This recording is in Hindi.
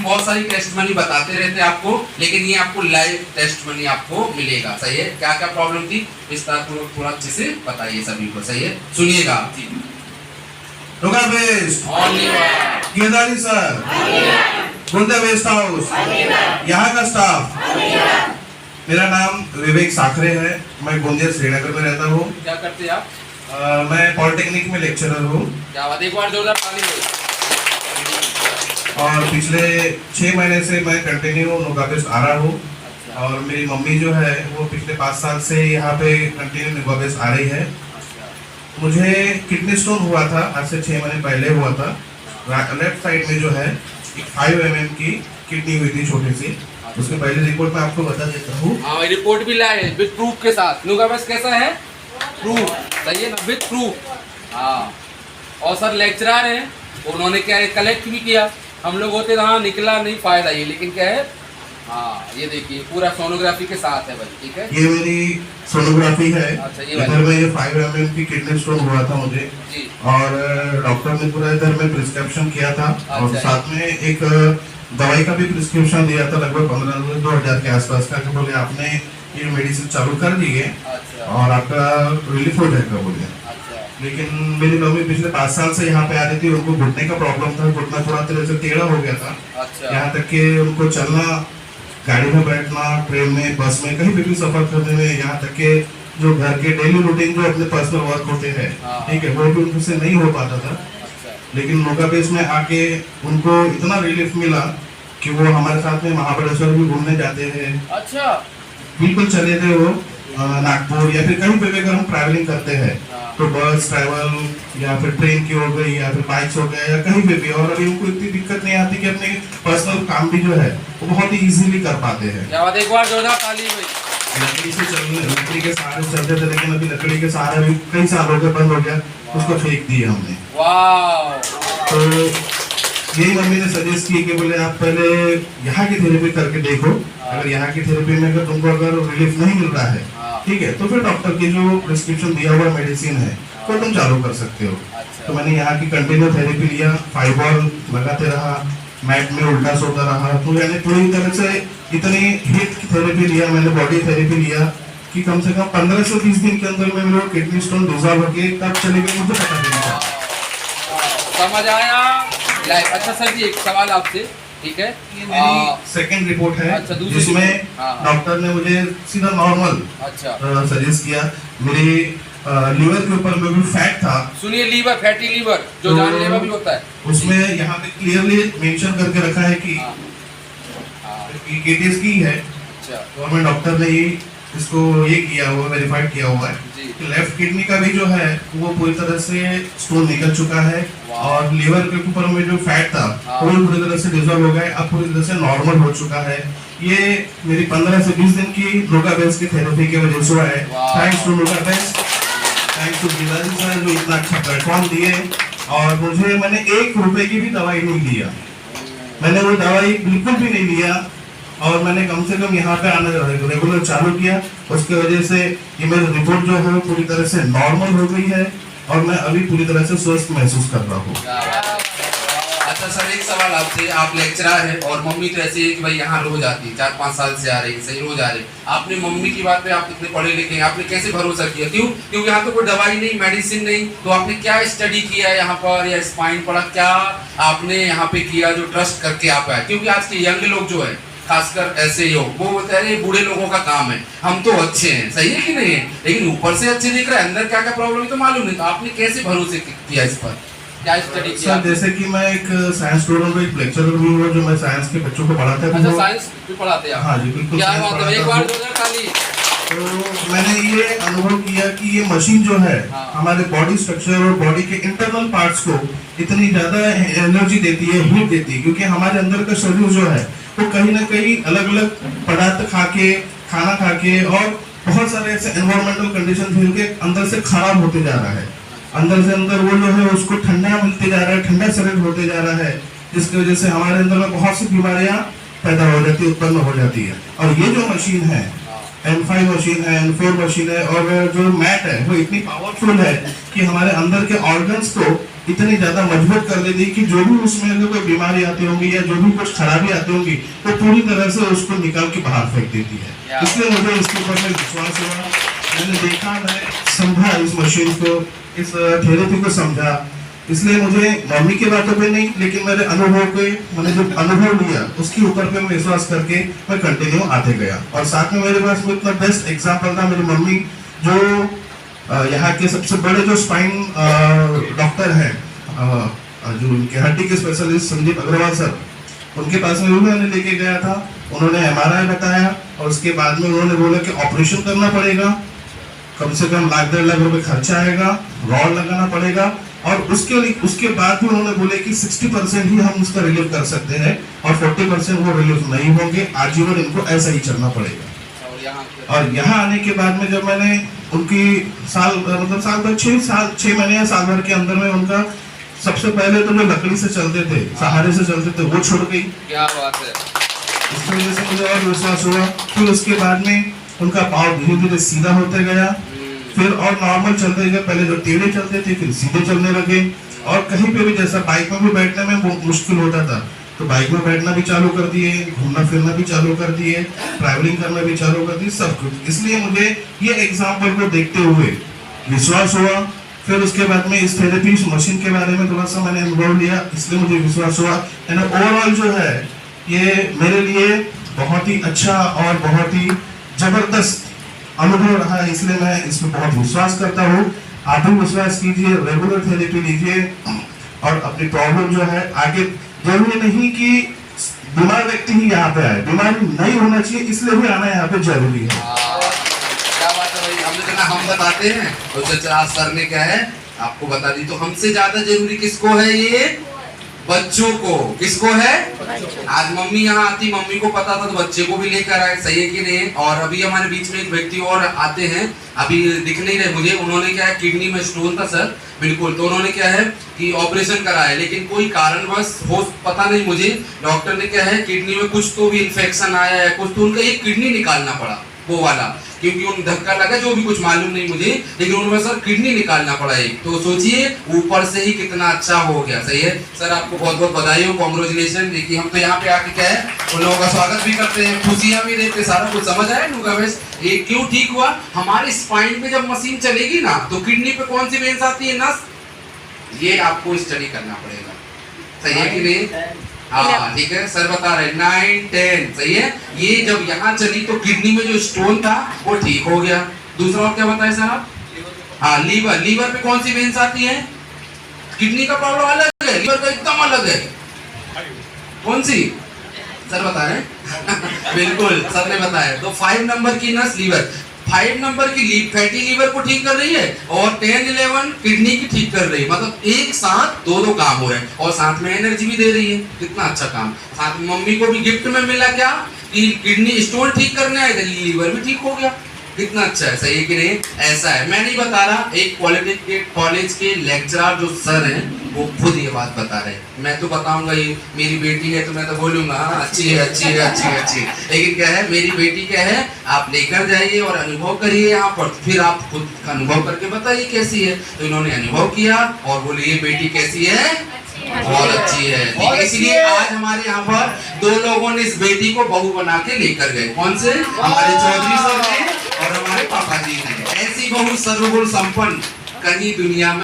हम बहुत सारी टेस्ट मनी बताते रहते हैं आपको, लेकिन ये आपको लाइव टेस्ट मनी आपको मिलेगा। सही है, क्या क्या प्रॉब्लम थी विस्तार पूर्वक थोड़ा अच्छे से बताइए सभी को। सही है, सुनिएगा जी। लोका बेस्ट केदारी सर, गुंडा वेस्ट हाउस, यहाँ का स्टाफ। मेरा नाम विवेक साखरे है, मैं गोंदिया श्रीनगर में रहता हूँ। क्या करते हैं आप? मैं पॉलिटेक्निक में लेक्चरर हूँ। क्या बात, एक बार जोरदार ताली दो। और पिछले 6 महीने से मैं कंटिन्यू नोका बेस्ट आ रहा हूँ। और मेरी मम्मी जो है वो पिछले 5 साल से यहाँ पे कंटिन्यू नोका बेस्ट आ रही है। मुझे किडनी स्टोन हुआ था, आज से 6 महीने पहले हुआ था। लेफ्ट साइड में जो है एक 5 mm की किडनी हुई थी छोटी सी। उसके पहले रिपोर्ट मैं आपको बता देता हूँ। हाँ, रिपोर्ट भी लाए विद प्रूफ के साथ। नोका बेस्ट कैसा है? प्रूफ। सही है ना, विद प्रूफ। हाँ, और सर लेक्चरर हैं, उन्होंने क्या है कलेक्ट भी किया। हम लोग होते हाँ निकला नहीं फायदा ये, लेकिन क्या है हाँ ये देखिए पूरा सोनोग्राफी के साथ है भाई। ठीक है, ये मेरी सोनोग्राफी है। अच्छा, इधर में ये 5 mm की किडनी स्टोन हुआ था मुझे जी। और डॉक्टर ने पूरा इधर में प्रिस्क्रिप्शन किया था। और साथ में एक दवाई का भी प्रिस्क्रिप्शन दिया था लगभग 15,000 के आसपास का, कि बोले आपने ये मेडिसिन चालू कर दिए और आपका रिलीफ हो जाएगा बोले। लेकिन मेरी मम्मी पिछले 5 साल से यहाँ पे आ रही थी, उनको घुटने का प्रॉब्लम था, घुटना थोड़ा तरह से टेढ़ा हो गया था। यहाँ तक कि उनको चलना, गाड़ी में बैठना, ट्रेन में, बस में, कहीं भी सफर करने में, यहाँ तक कि जो घर के डेली रूटीन जो अपने पर्सनल वर्क होते हैं, ठीक है, वो भी उनसे नहीं हो पाता था। लेकिन नोका बेस्ट में आके उनको इतना रिलीफ मिला कि वो हमारे साथ में महाबलेश्वर भी घूमने जाते हैं। अच्छा, बिल्कुल चले थे वो नागपुर या फिर कहीं पे भी अगर हम ट्रैवलिंग करते हैं तो बस ट्रैवल या फिर ट्रेन की हो गई या फिर बाइक्स हो गया या कहीं पे भी। और अभी उनको इतनी दिक्कत नहीं आती कि अपने पर्सनल काम भी जो है वो बहुत ही इजीली कर पाते हैं। क्या बात, एक बार जोरदार ताली भाई। लकड़ी से चलने, लकड़ी के सहारे चलते थे, लेकिन अभी लकड़ी के सहारे भी कई साल हो गए, बंद हो गया, उसको फेंक दिया हमने। वाह। तो यही मम्मी ने सजेस्ट की कि बोले आप पहले यहाँ की थेरेपी करके देखो। अगर यहाँ की थेरेपी में अगर तुमको अगर रिलीफ नहीं मिल रहा है, ठीक है, तो फिर डॉक्टर की जो प्रिस्क्रिप्शन दिया हुआ मेडिसिन है तो तुम चालू कर सकते हो। तो मैंने यहाँ की कंटिन्यू थेरेपी लिया, 5 बॉल लगाते रहा, मैट में उल्टा सोता रहा। तो यानी पूरी तरह से इतनी हिट थेरेपी लिया मैंने, बॉडी थेरेपी लिया कि कम से कम 15 से 20 दिन के अंदर में मेरे किडनी स्टोन डिसॉल्व होके कब चले गए मुझे पता नहीं था। समझ आया लाइक। अच्छा सर जी, एक सवाल आपसे, ठीक है, ये मेरी सेकंड रिपोर्ट है। अच्छा, जिसमें डॉक्टर ने मुझे सीधा नॉर्मल सजेस्ट किया। मेरी लीवर के ऊपर में भी फैट था। सुनिए, लीवर, फैटी लीवर जो जानलेवा भी होता है, उसमें यहाँ पे क्लियरली मेंशन करके रखा है कि केटीएस की है। गवर्नमेंट डॉक्टर ने ये इसको ये किया हुआ, वेरीफाइड किया हुआ है कि लेफ्ट किडनी का भी जो है वो पूरी तरह से स्टोन निकल चुका है और लीवर के ऊपर में जो फैट था वो पूरी तरह से डिसॉल्व हो गया, अब पूरी तरह से नॉर्मल हो चुका है। ये मेरी 15 से 20 दिन की नोका बेस्ट की थेरेपी की वजह से हुआ है। थैंक्स टू नोका बेस्ट, थैंक्स टू गिलानी सर जो इतना अच्छा प्लेटफॉर्म दिए। और मुझे मैंने 1 रुपए की भी दवाई नहीं लिया, मैंने वो दवाई बिल्कुल भी नहीं लिया। और मैंने कम से कम यहाँ पे आना रेगुलर चालू किया, उसकी वजह से ये मेरी रिपोर्ट जो है पूरी तरह से नॉर्मल हो गई है और मैं अभी पूरी तरह से स्वस्थ महसूस कर रहा हूँ। अच्छा सर, एक सवाल आपसे, आप लेक्चरर हैं और मम्मी तो ऐसी है कि भाई यहाँ रोज आती है, 4-5 साल से आ रही है, सही रोज आ रही है। आपने मम्मी की बात पे, आप इतने पढ़े लिखे हैं, आपने कैसे भरोसा किया? क्यों? क्योंकि यहाँ तो कोई दवाई नहीं, मेडिसिन नहीं, तो आपने क्या स्टडी किया यहाँ पर या स्पाइन पढ़ा, क्या आपने यहाँ पे किया जो ट्रस्ट करके आप आए? क्योंकि आज के यंग लोग जो है खासकर ऐसे ही हो, वो बोलते हैं बूढ़े लोगों का काम है, हम तो अच्छे हैं, सही है कि नहीं है, लेकिन ऊपर से अच्छे दिख रहा है, अंदर क्या क्या प्रॉब्लम है तो मालूम नहीं। तो आपने कैसे भरोसे किया इस पर, क्या स्टडी किया? सर जैसे कि मैं एक साइंस स्टूडेंट हूँ, एक लेक्चरर भी हूँ जो मैं साइंस के बच्चों को पढ़ाता हूँ। अच्छा, साइंस भी पढ़ाते हैं? हाँ जी बिल्कुल। क्या बात है, एक बार जोरदार ताली। तो मैंने ये अनुभव किया कि ये मशीन जो है हमारे बॉडी स्ट्रक्चर और बॉडी के इंटरनल पार्ट्स को इतनी ज्यादा एनर्जी देती है, हीट देती है, क्योंकि हमारे अंदर का शरीर जो है वो कहीं ना कहीं अलग अलग पदार्थ खाना खा के और बहुत सारे ऐसे एनवायरमेंटल कंडीशन झेल के अंदर से खराब होते जा रहा है। अंदर से अंदर वो जो है उसको ठंडा मिलते जा रहा है, ठंडा शरीर होते जा रहा है, जिसकी वजह से हमारे अंदर में बहुत सी बीमारियां पैदा हो जाती है, उत्पन्न हो जाती है। और ये जो मशीन है, N5 मशीन है, N4 मशीन है और जो मैट है वो इतनी पावरफुल है कि हमारे अंदर के ऑर्गन्स को इतनी ज्यादा मजबूत कर देती कि जो भी उसमें अगर कोई बीमारी आती होंगी या जो भी कुछ खराबी आती होंगी तो पूरी तरह से उसको निकाल के बाहर फेंक देती है। इसलिए मुझे इसके ऊपर में विश्वास हुआ, मैंने देखा, मैं समझा इस मशीन को, इस थेरेपी को समझा। इसलिए मुझे मम्मी की बातों पे नहीं, लेकिन मेरे अनुभव पे, मैंने जो अनुभव लिया उसके ऊपर पे मैं विश्वास करके मैं कंटिन्यू आते गया। और साथ में मेरे पास में इतना बेस्ट एग्जाम्पल था, मेरी मम्मी जो यहाँ के सबसे बड़े जो स्पाइन डॉक्टर हैं, जो उनके हड्डी के स्पेशलिस्ट संदीप अग्रवाल सर, उनके पास में भी मैंने लेके गया था। उन्होंने MRI बताया और उसके बाद में उन्होंने बोला कि ऑपरेशन करना पड़ेगा, कम से कम लाख 1.5 लाख रुपए खर्चा आएगा, रॉड लगाना पड़ेगा, और उसके बाद भी उन्होंने बोले कि 60% ही हम उसका रिलीव कर सकते हैं और 40% वो रिलीव नहीं होंगे, आजीवन इनको ऐसा ही चलना पड़ेगा। और यहाँ आने के बाद में जब मैंने उनकी साल भर 6 महीने या साल भर के अंदर में उनका सबसे पहले तो जो लकड़ी से चलते थे, सहारे से चलते थे, वो छूट गई। क्या बात है। इसकी वजह से मुझे और विश्वास हुआ। फिर उसके बाद में उनका पाँव धीरे धीरे सीधा होते गया, फिर और नॉर्मल चलते गए। पहले जो टेढ़े चलते थे फिर सीधे चलने लगे, और कहीं पे भी जैसा बाइक में भी बैठने में मुश्किल होता था तो बाइक में बैठना भी चालू कर दिए, घूमना फिरना भी चालू कर दिए, ट्रैवलिंग करना भी चालू कर दिए, सब कुछ। इसलिए मुझे ये एग्जाम्पल को देखते हुए विश्वास हुआ। फिर उसके बाद में इस थेरेपी मशीन के बारे में थोड़ा सा मैंने अनुभव लिया, इसलिए मुझे विश्वास हुआ। एंड ओवरऑल जो है ये मेरे लिए बहुत ही अच्छा और बहुत ही जबरदस्त अनुभव रहा है, इसलिए मैं इसमें बहुत विश्वास करता हूँ। आप भी विश्वास कीजिए, रेगुलर थेरेपी लीजिए और अपनी प्रॉब्लम जो है आगे, जरूरी नहीं कि बीमार व्यक्ति ही यहाँ पे आए, बीमारी नहीं होना चाहिए, इसलिए भी आना यहाँ पे जरूरी है। क्या बात है भाई, हमने जना हम बताते हैं और चचा सर ने क्या है आपको बता दी। तो हमसे ज्यादा जरूरी किसको है, ये बच्चों को। किसको है? आज मम्मी यहाँ आती, मम्मी को पता था तो बच्चे को भी लेकर आए, सही है कि नहीं। और अभी हमारे बीच में एक व्यक्ति और आते हैं, अभी दिख नहीं रहे मुझे। उन्होंने क्या है, किडनी में स्टोन था सर, बिल्कुल। तो उन्होंने क्या है कि ऑपरेशन कराया, लेकिन कोई कारणवश हो पता नहीं मुझे, डॉक्टर ने क्या है किडनी में कुछ तो भी इन्फेक्शन आया है कुछ, तो उनका एक किडनी निकालना पड़ा, वो वाला, क्योंकि उन धक्का लगा, जो भी कुछ मालूम नहीं मुझे, लेकिन उनमें सर किडनी निकालना पड़ा एक। तो सोचिए ऊपर से ही कितना अच्छा हो गया, सही है सर। आपको बहुत बहुत बधाई हो, कॉन्ग्रेचुलेशन। देखिए हम तो यहाँ पे आके क्या है उन लोगों का स्वागत भी करते हैं, खुशियां भी देते, सारा कुछ समझ आया लोगों का। ये क्यों ठीक हुआ, हमारे स्पाइन पे जब मशीन चलेगी ना तो किडनी पे कौन सी वेन्स आती है, नस, ये आपको स्टडी करना पड़ेगा, सही है कि नहीं। हाँ ठीक है, सर बता रहे 9, 10, सही है। ये जब यहाँ चली तो किडनी में जो स्टोन था वो ठीक हो गया। दूसरा और क्या बताए सर आप? हाँ लीवर, लीवर पे कौन सी वेन्स आती है? किडनी का प्रॉब्लम अलग है, लीवर का एकदम अलग है। कौन सी सर बता रहे बिल्कुल सर ने बताया। तो 5 नंबर की नस लीवर, 5 नंबर की फैटी लीवर को ठीक कर रही है और 10, 11 किडनी की ठीक कर रही है। मतलब एक साथ दो काम हो रहे हैं और साथ में एनर्जी भी दे रही है, कितना अच्छा काम। साथ में मम्मी को भी गिफ्ट में मिला क्या कि किडनी स्टोन ठीक करने आए थे, लीवर भी ठीक हो गया, कितना अच्छा है, सही है कि नहीं। ऐसा है, मैं नहीं बता रहा, एक कॉलेज के लेक्चरर जो सर हैं वो खुद ये बात बता रहे हैं। मैं तो बताऊंगा ये मेरी बेटी है तो मैं तो बोलूंगा हाँ अच्छी है अच्छी है अच्छी है अच्छी है, लेकिन क्या है मेरी बेटी क्या है, आप लेकर जाइए और अनुभव करिए यहाँ पर, फिर आप खुद अनुभव करके बताइए कैसी है। तो इन्होंने अनुभव किया और बोले ये बेटी कैसी है, बहुत अच्छी है, ठीक है। इसलिए आज हमारे यहाँ पर 2 लोगों ने इस बेटी को बहू बना के लेकर गए। कौन से? हमारे चौधरी सर ने और हमारे पापा जी ने। ऐसी बहू सर्वगुण संपन्न कहीं दुनिया में